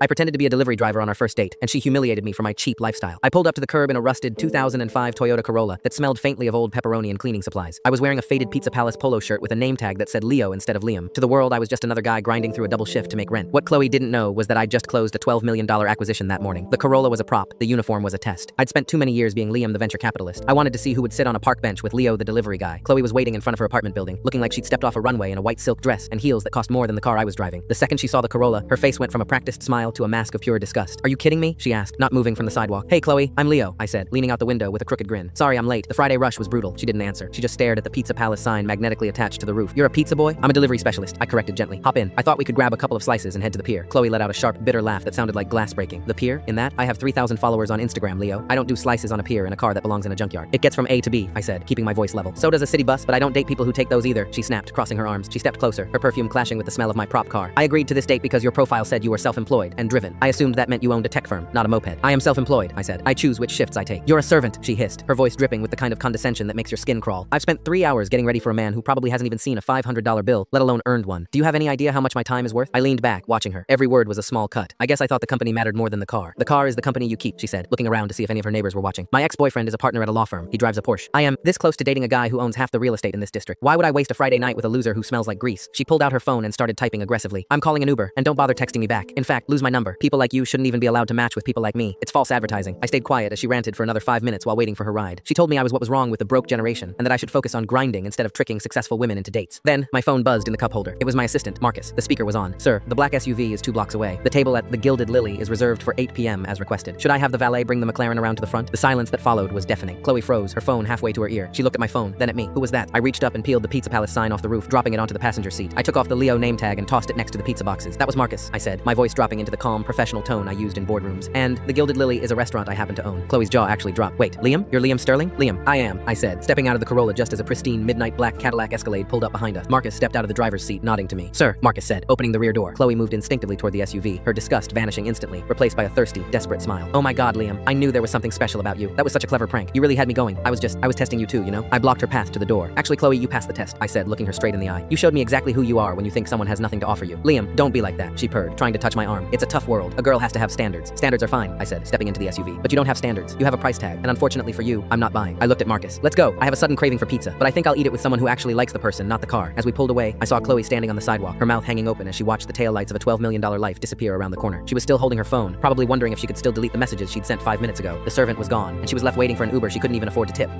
I pretended to be a delivery driver on our first date, and she humiliated me for my cheap lifestyle. I pulled up to the curb in a rusted 2005 Toyota Corolla that smelled faintly of old pepperoni and cleaning supplies. I was wearing a faded Pizza Palace polo shirt with a name tag that said Leo instead of Liam. To the world, I was just another guy grinding through a double shift to make rent. What Kloe didn't know was that I'd just closed a $12 million acquisition that morning. The Corolla was a prop, the uniform was a test. I'd spent too many years being Liam the venture capitalist. I wanted to see who would sit on a park bench with Leo the delivery guy. Kloe was waiting in front of her apartment building, looking like she'd stepped off a runway in a white silk dress and heels that cost more than the car I was driving. The second she saw the Corolla, her face went from a practiced smile to a mask of pure disgust. "Are you kidding me?" she asked, not moving from the sidewalk. "Hey Kloe, I'm Leo," I said, leaning out the window with a crooked grin. "Sorry I'm late. The Friday rush was brutal." She didn't answer. She just stared at the Pizza Palace sign magnetically attached to the roof. "You're a pizza boy?" "I'm a delivery specialist," I corrected gently. "Hop in. I thought we could grab a couple of slices and head to the pier." Kloe let out a sharp, bitter laugh that sounded like glass breaking. "The pier? In that? I have 3,000 followers on Instagram, Leo. I don't do slices on a pier in a car that belongs in a junkyard. It gets from A to B," I said, keeping my voice level. "So does a city bus, but I don't date people who take those either," she snapped, crossing her arms. She stepped closer, her perfume clashing with the smell of my prop car. "I agreed to this date because your profile said you were self-employed and driven. I assumed that meant you owned a tech firm, not a moped." "I am self-employed," I said. "I choose which shifts I take." "You're a servant," she hissed, her voice dripping with the kind of condescension that makes your skin crawl. "I've spent 3 hours getting ready for a man who probably hasn't even seen a $500 bill, let alone earned one. Do you have any idea how much my time is worth?" I leaned back, watching her. Every word was a small cut. "I guess I thought the company mattered more than the car." "The car is the company you keep," she said, looking around to see if any of her neighbors were watching. "My ex-boyfriend is a partner at a law firm. He drives a Porsche. I am this close to dating a guy who owns half the real estate in this district. Why would I waste a Friday night with a loser who smells like grease?" She pulled out her phone and started typing aggressively. "I'm calling an Uber, and don't bother texting me back. In fact, lose my number. People like you shouldn't even be allowed to match with people like me. It's false advertising." I stayed quiet as she ranted for another 5 minutes while waiting for her ride. She told me I was what was wrong with the broke generation, and that I should focus on grinding instead of tricking successful women into dates. Then, my phone buzzed in the cup holder. It was my assistant, Marcus. The speaker was on. "Sir, the black SUV is 2 blocks away. The table at the Gilded Lily is reserved for 8 p.m. as requested. Should I have the valet bring the McLaren around to the front?" The silence that followed was deafening. Kloe froze, her phone halfway to her ear. She looked at my phone, then at me. "Who was that?" I reached up and peeled the Pizza Palace sign off the roof, dropping it onto the passenger seat. I took off the Leo name tag and tossed it next to the pizza boxes. "That was Marcus," I said, my voice dropping into the calm, professional tone I used in boardrooms. "And the Gilded Lily is a restaurant I happen to own." Chloe's jaw actually dropped. "Wait, Liam? You're Liam Sterling?" "Liam, I am," I said, stepping out of the Corolla just as a pristine midnight black Cadillac Escalade pulled up behind us. Marcus stepped out of the driver's seat, nodding to me. "Sir," Marcus said, opening the rear door. Chloe moved instinctively toward the SUV, her disgust vanishing instantly, replaced by a thirsty, desperate smile. "Oh my God, Liam, I knew there was something special about you. That was such a clever prank. You really had me going. I was testing you too, you know?" I blocked her path to the door. "Actually, Kloe, you passed the test," I said, looking her straight in the eye. "You showed me exactly who you are when you think someone has nothing to offer you." "Liam, don't be like that," she purred, trying to touch my arm. "It's a tough world. A girl has to have standards." "Standards are fine," I said, stepping into the SUV. "But you don't have standards. You have a price tag, and unfortunately for you, I'm not buying." I looked at Marcus. "Let's go. I have a sudden craving for pizza, but I think I'll eat it with someone who actually likes the person, not the car." As we pulled away, I saw Kloe standing on the sidewalk, her mouth hanging open as she watched the taillights of a $12 million life disappear around the corner. She was still holding her phone, probably wondering if she could still delete the messages she'd sent 5 minutes ago. The servant was gone, and she was left waiting for an Uber she couldn't even afford to tip.